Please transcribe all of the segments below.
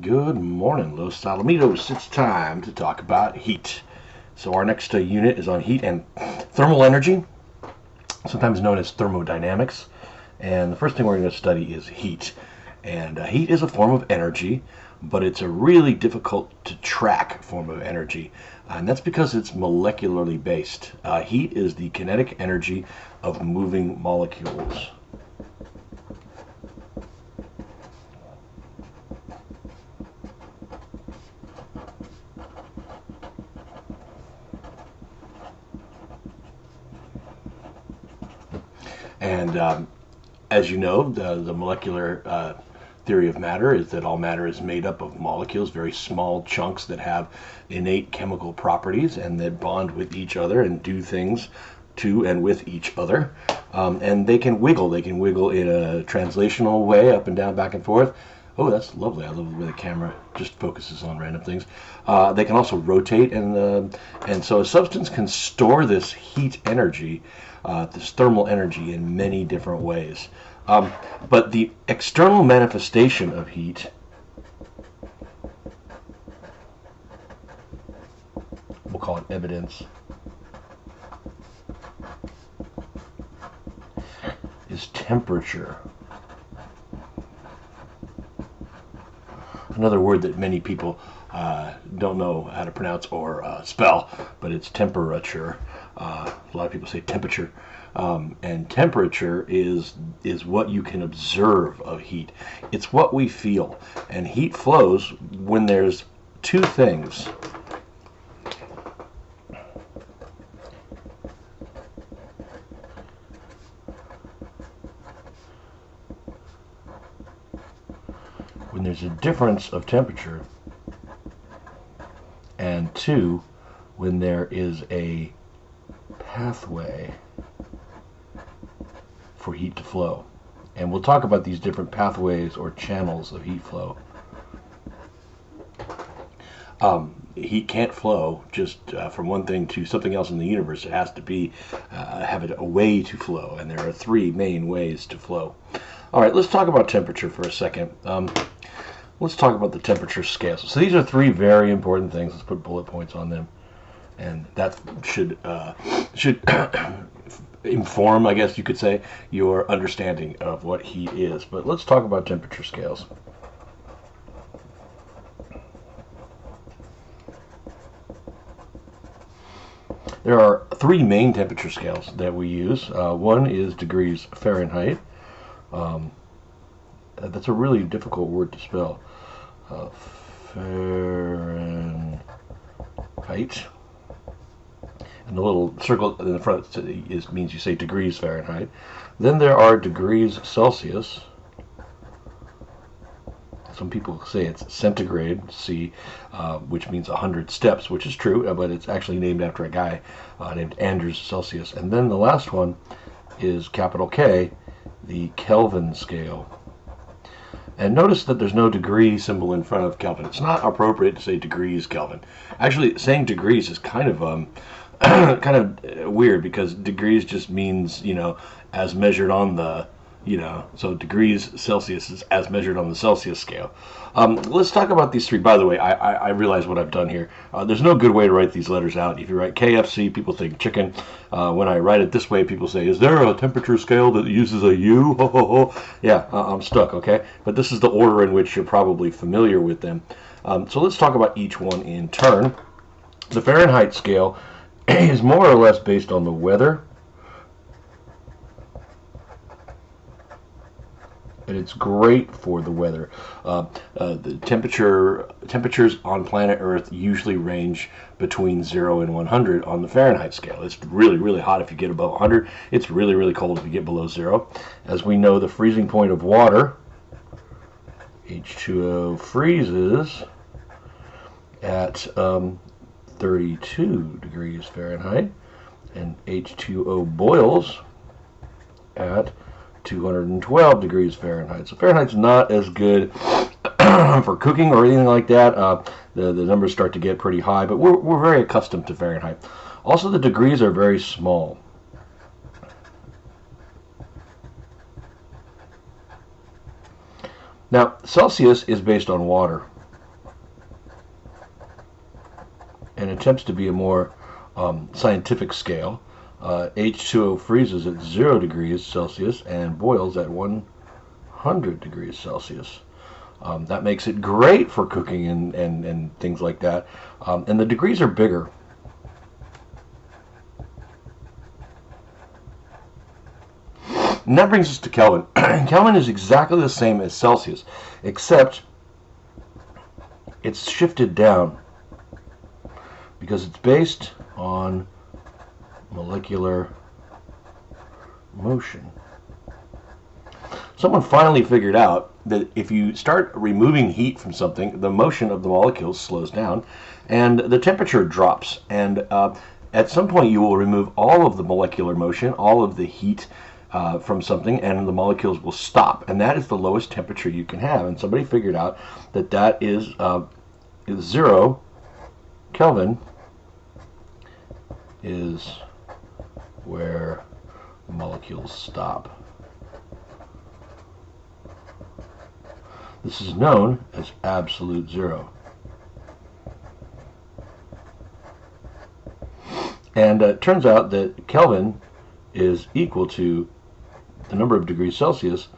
Good morning, Los Alamitos. It's time to talk about heat. So our next unit is on heat and thermal energy, sometimes known as thermodynamics. And the first thing we're going to study is heat. And heat is a form of energy, but it's a really difficult to track form of energy. And that's because it's molecularly based. Heat is the kinetic energy of moving molecules. And as you know, the molecular theory of matter is that all matter is made up of molecules, very small chunks that have innate chemical properties and that bond with each other and do things to and with each other. And they can wiggle. They can wiggle in a translational way, up and down, back and forth. Oh, that's lovely. I love the way the camera just focuses on random things. They can also rotate, and so a substance can store this heat energy, this thermal energy, in many different ways. But the external manifestation of heat, we'll call it evidence, is temperature. Another word that many people don't know how to pronounce or spell, but it's temperature. A lot of people say temperature. And temperature is what you can observe of heat. It's what we feel. And heat flows when there's two things. When there's a difference of temperature, and two, when there is a pathway for heat to flow. And we'll talk about these different pathways or channels of heat flow. Heat can't flow just from one thing to something else in the universe. It has to be have a way to flow, and there are three main ways to flow. All right, let's talk about temperature for a second. Let's talk about the temperature scale. So these are three very important things. Let's put bullet points on them, and that should inform, I guess you could say, your understanding of what heat is. But let's talk about temperature scales. There are three main temperature scales that we use. One is degrees Fahrenheit. That's a really difficult word to spell. Fahrenheit. And the little circle in the front means you say degrees Fahrenheit. Then there are degrees Celsius. Some people say it's centigrade, C, which means 100 steps, which is true, but it's actually named after a guy named Anders Celsius. And then the last one is capital K, the Kelvin scale. And notice that there's no degree symbol in front of Kelvin. It's not appropriate to say degrees Kelvin. Actually, saying degrees is kind of kind of weird, because degrees just means, as measured on the, so degrees Celsius is as measured on the Celsius scale. Let's talk about these three. By the way, I realize what I've done here. There's no good way to write these letters out. If you write KFC, people think chicken. When I write it this way, people say, is there a temperature scale that uses a U? Ho, ho, ho. Yeah, I'm stuck, okay? But this is the order in which you're probably familiar with them. So let's talk about each one in turn. The Fahrenheit scale is more or less based on the weather, and it's great for the weather. The temperatures on planet Earth usually range between 0 and 100 on the Fahrenheit scale. It's really, really hot if you get above 100. It's really, really cold if you get below 0. As we know, the freezing point of water, H2O, freezes at 32 degrees Fahrenheit, and H2O boils at 212 degrees Fahrenheit. So Fahrenheit's not as good for cooking or anything like that. The numbers start to get pretty high, but we're very accustomed to Fahrenheit. Also, the degrees are very small. Now, Celsius is based on water. attempts to be a more scientific scale. H2O freezes at 0 degrees Celsius and boils at 100 degrees Celsius. That makes it great for cooking and things like that. And the degrees are bigger. And that brings us to Kelvin. Kelvin is exactly the same as Celsius, except it's shifted down because it's based on molecular motion. Someone finally figured out that if you start removing heat from something, the motion of the molecules slows down and the temperature drops. And at some point you will remove all of the molecular motion, all of the heat from something, and the molecules will stop. And that is the lowest temperature you can have. And somebody figured out that that is 0 Kelvin is where molecules stop. This is known as absolute zero. And it turns out that Kelvin is equal to the number of degrees Celsius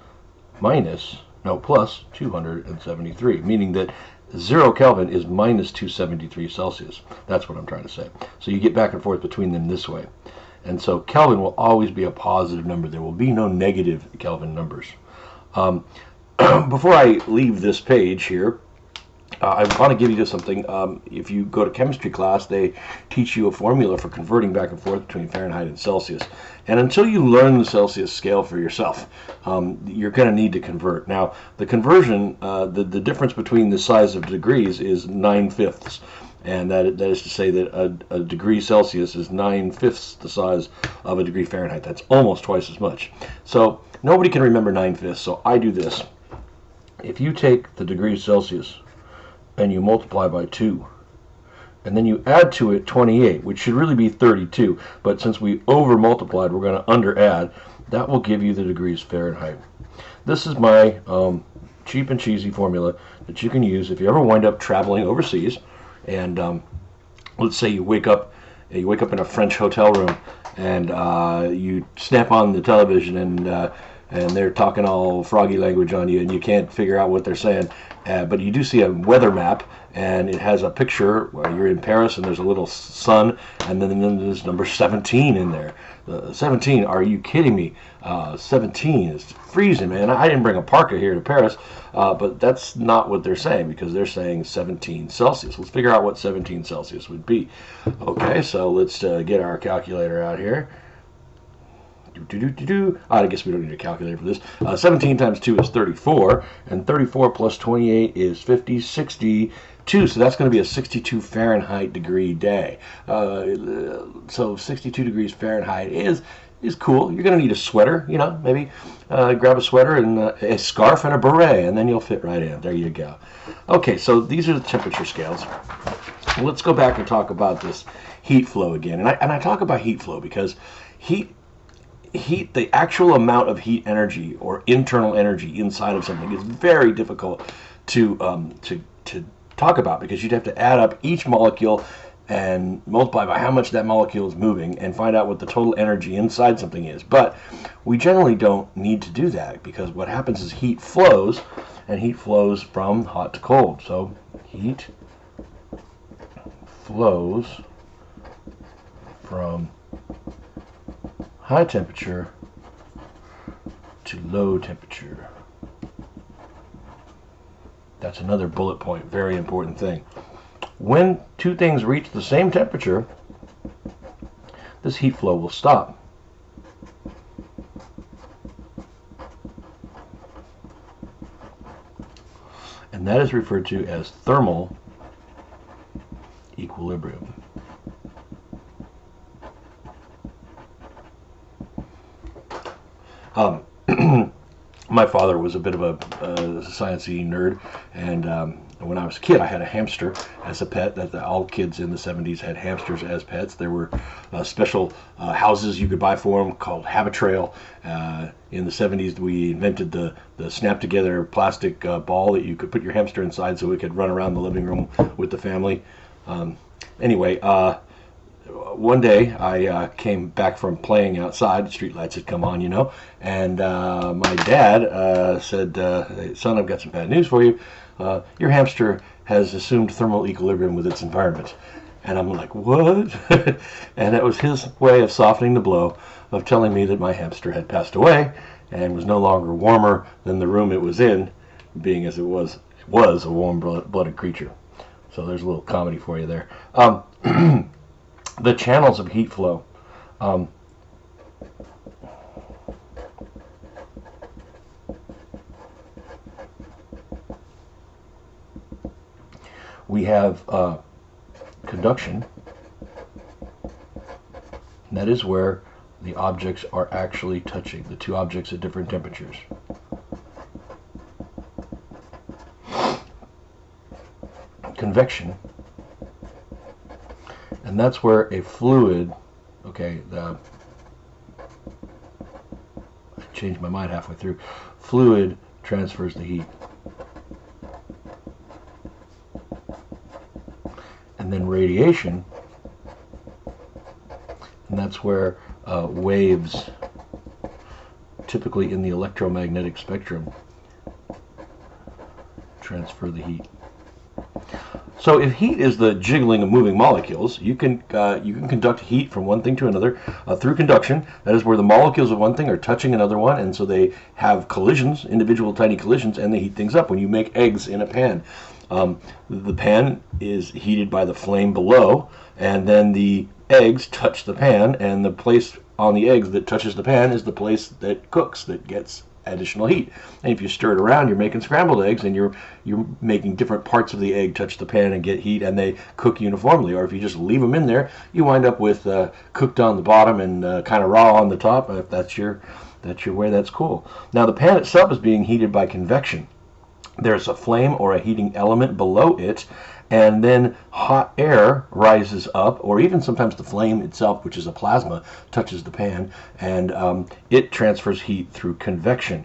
plus 273, meaning that 0 Kelvin is minus 273 Celsius. That's what I'm trying to say. So you get back and forth between them this way. And so Kelvin will always be a positive number. There will be no negative Kelvin numbers. Before I leave this page here, I want to give you something. If you go to chemistry class, they teach you a formula for converting back and forth between Fahrenheit and Celsius. And until you learn the Celsius scale for yourself, you're going to need to convert. Now, the conversion, the difference between the size of degrees is 9/5. And that is to say that a degree Celsius is 9/5 the size of a degree Fahrenheit. That's almost twice as much. So nobody can remember 9/5, so I do this. If you take the degrees Celsius and you multiply by 2, and then you add to it 28, which should really be 32, but since we over multiplied, we're going to under add. That will give you the degrees Fahrenheit. This is my cheap and cheesy formula that you can use if you ever wind up traveling overseas. And let's say you wake up in a French hotel room, and you snap on the television, and they're talking all froggy language on you, and you can't figure out what they're saying. But you do see a weather map, and it has a picture where you're in Paris, and there's a little sun, and then there's number 17 in there. 17, are you kidding me? 17 is freezing, man. I didn't bring a parka here to Paris, but that's not what they're saying, because they're saying 17 Celsius. Let's figure out what 17 Celsius would be. Okay, so let's get our calculator out here. I guess we don't need a calculator for this. 17 times 2 is 34, and 34 plus 28 is 50, 62. So that's going to be a 62 Fahrenheit degree day. So 62 degrees Fahrenheit is cool. You're going to need a sweater, maybe grab a sweater and a scarf and a beret, and then you'll fit right in. There you go. Okay, so these are the temperature scales. Let's go back and talk about this heat flow again. And I talk about heat flow because heat, the actual amount of heat energy or internal energy inside of something is very difficult to talk about, because you'd have to add up each molecule and multiply by how much that molecule is moving and find out what the total energy inside something is. But we generally don't need to do that, because what happens is heat flows, and heat flows from hot to cold. So heat flows from high temperature to low temperature. That's another bullet point, very important thing. When two things reach the same temperature, this heat flow will stop. And that is referred to as thermal equilibrium. My father was a bit of a sciencey nerd, and when I was a kid, I had a hamster as a pet. That all kids in the 70s had hamsters as pets. There were special houses you could buy for them called Habitrail. In the 70s, we invented the snap-together plastic ball that you could put your hamster inside so it could run around the living room with the family. Anyway, one day I came back from playing outside. The street lights had come on, and my dad said, "Son, I've got some bad news for you. Your hamster has assumed thermal equilibrium with its environment." And I'm like, "What?" And it was his way of softening the blow of telling me that my hamster had passed away and was no longer warmer than the room it was in, being as it was a warm-blooded creature. So there's a little comedy for you there. The channels of heat flow. We have conduction. And that is where the objects are actually touching, the two objects at different temperatures. Convection. And that's where a fluid, I changed my mind halfway through, fluid transfers the heat. And then radiation, and that's where waves, typically in the electromagnetic spectrum, transfer the heat. So if heat is the jiggling of moving molecules, you can conduct heat from one thing to another through conduction. That is where the molecules of one thing are touching another one, and so they have collisions, individual tiny collisions, and they heat things up. When you make eggs in a pan, the pan is heated by the flame below, and then the eggs touch the pan, and the place on the eggs that touches the pan is the place that cooks, that gets additional heat. And if you stir it around, you're making scrambled eggs, and you're making different parts of the egg touch the pan and get heat, and they cook uniformly. Or if you just leave them in there, you wind up with cooked on the bottom and kind of raw on the top. If that's your way, that's cool. Now the pan itself is being heated by convection. There's a flame or a heating element below it, and then hot air rises up, or even sometimes the flame itself, which is a plasma, touches the pan, and it transfers heat through convection.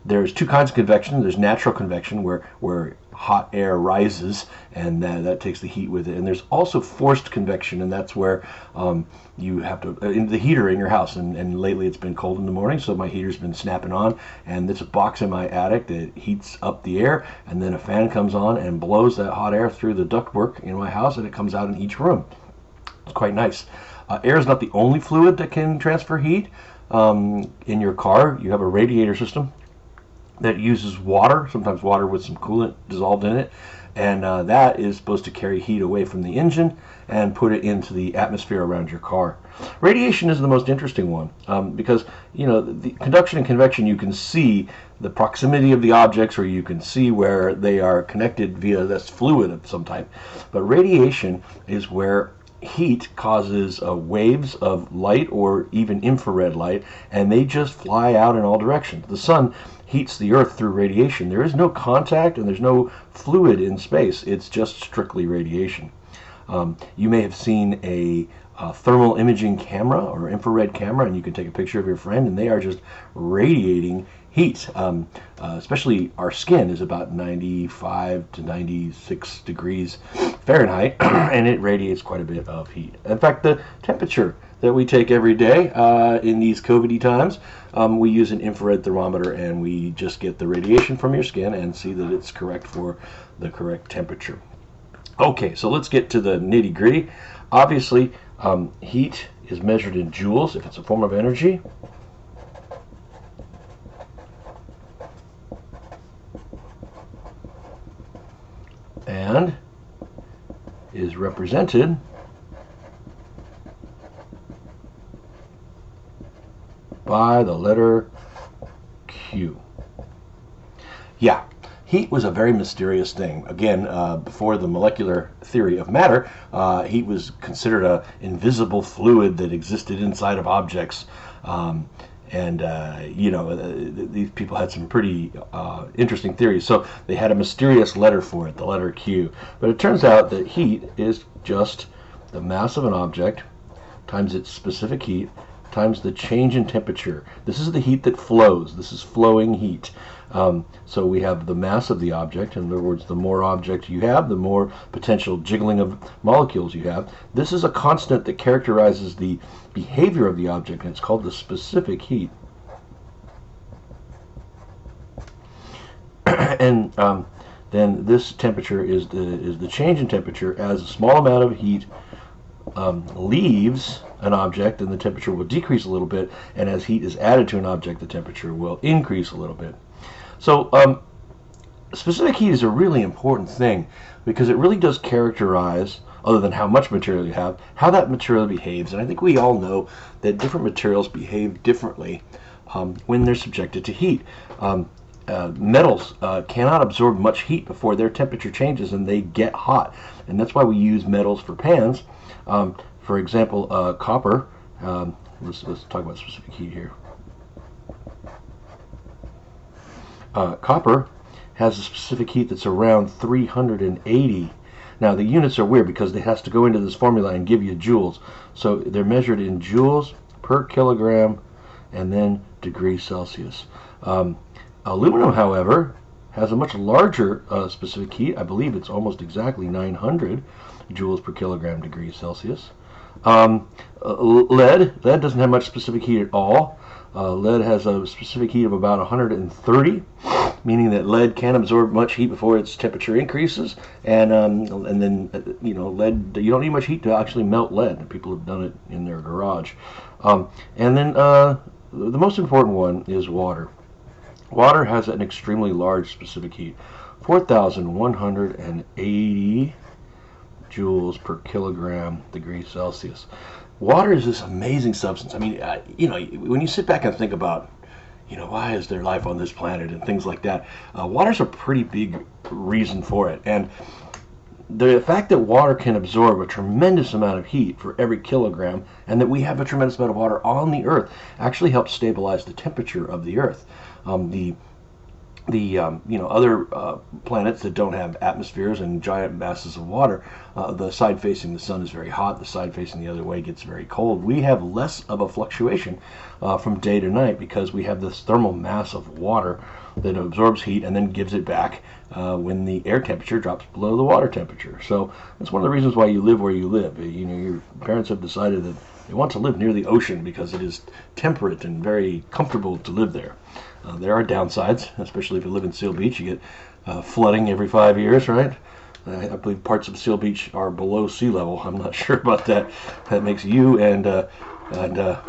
There's two kinds of convection. There's natural convection, where hot air rises, and that takes the heat with it. And there's also forced convection, and that's where you have to, in the heater in your house, and lately it's been cold in the morning, so my heater's been snapping on, and there's a box in my attic that heats up the air, and then a fan comes on and blows that hot air through the ductwork in my house, and it comes out in each room. It's quite nice. Air is not the only fluid that can transfer heat. In your car, you have a radiator system that uses water, sometimes water with some coolant dissolved in it, and that is supposed to carry heat away from the engine and put it into the atmosphere around your car. Radiation is the most interesting one because the conduction and convection, you can see the proximity of the objects, or you can see where they are connected via this fluid of some type. But radiation is where heat causes waves of light or even infrared light, and they just fly out in all directions. The sun heats the earth through radiation. There is no contact and there's no fluid in space. It's just strictly radiation. You may have seen a thermal imaging camera or infrared camera, and you can take a picture of your friend, and they are just radiating heat. Especially our skin is about 95 to 96 degrees Fahrenheit, and it radiates quite a bit of heat. In fact, the temperature that we take every day in these COVID-y times, we use an infrared thermometer, and we just get the radiation from your skin and see that it's correct for the correct temperature. Okay, so let's get to the nitty-gritty. Obviously, heat is measured in joules if it's a form of energy. And is represented by the letter Q. Yeah, heat was a very mysterious thing. Again, before the molecular theory of matter, heat was considered an invisible fluid that existed inside of objects. These people had some pretty interesting theories. So they had a mysterious letter for it, the letter Q. But it turns out that heat is just the mass of an object times its specific heat times the change in temperature. This is the heat that flows. This is flowing heat. So we have the mass of the object. In other words, the more object you have, the more potential jiggling of molecules you have. This is a constant that characterizes the behavior of the object, and it's called the specific heat. And then this temperature is the change in temperature. As a small amount of heat leaves an object, then the temperature will decrease a little bit, and as heat is added to an object, the temperature will increase a little bit. So specific heat is a really important thing because it really does characterize, other than how much material you have, how that material behaves. And I think we all know that different materials behave differently when they're subjected to heat. Metals cannot absorb much heat before their temperature changes and they get hot, and that's why we use metals for pans. For example, copper. Let's talk about specific heat here. Copper has a specific heat that's around 380. Now the units are weird because it has to go into this formula and give you joules. So they're measured in joules per kilogram and then degrees Celsius. Aluminum, however, has a much larger specific heat. I believe it's almost exactly 900 joules per kilogram degrees Celsius. Lead doesn't have much specific heat at all. Lead has a specific heat of about 130, meaning that lead can absorb much heat before its temperature increases. And then lead, you don't need much heat to actually melt lead. People have done it in their garage. And then the most important one is water. Water has an extremely large specific heat, 4,180 joules per kilogram degrees Celsius. Water is this amazing substance. I mean, when you sit back and think about, why is there life on this planet and things like that, water's a pretty big reason for it. And the fact that water can absorb a tremendous amount of heat for every kilogram, and that we have a tremendous amount of water on the Earth, actually helps stabilize the temperature of the Earth. Other planets that don't have atmospheres and giant masses of water, the side facing the sun is very hot, the side facing the other way gets very cold. We have less of a fluctuation from day to night because we have this thermal mass of water that absorbs heat and then gives it back when the air temperature drops below the water temperature. So that's one of the reasons why you live where you live. Your parents have decided that they want to live near the ocean because it is temperate and very comfortable to live there. There are downsides, especially if you live in Seal Beach. You get flooding every 5 years, right? I believe parts of Seal Beach are below sea level. I'm not sure about that. That makes you and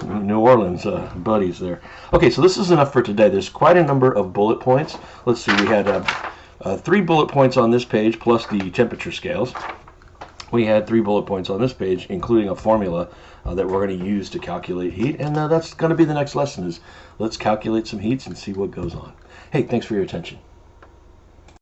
New Orleans buddies there. Okay, so this is enough for today. There's quite a number of bullet points. Let's see, we had 3 bullet points on this page plus the temperature scales. We had 3 bullet points on this page, including a formula that we're going to use to calculate heat, and that's going to be the next lesson. Is let's calculate some heats and see what goes on. Hey, thanks for your attention.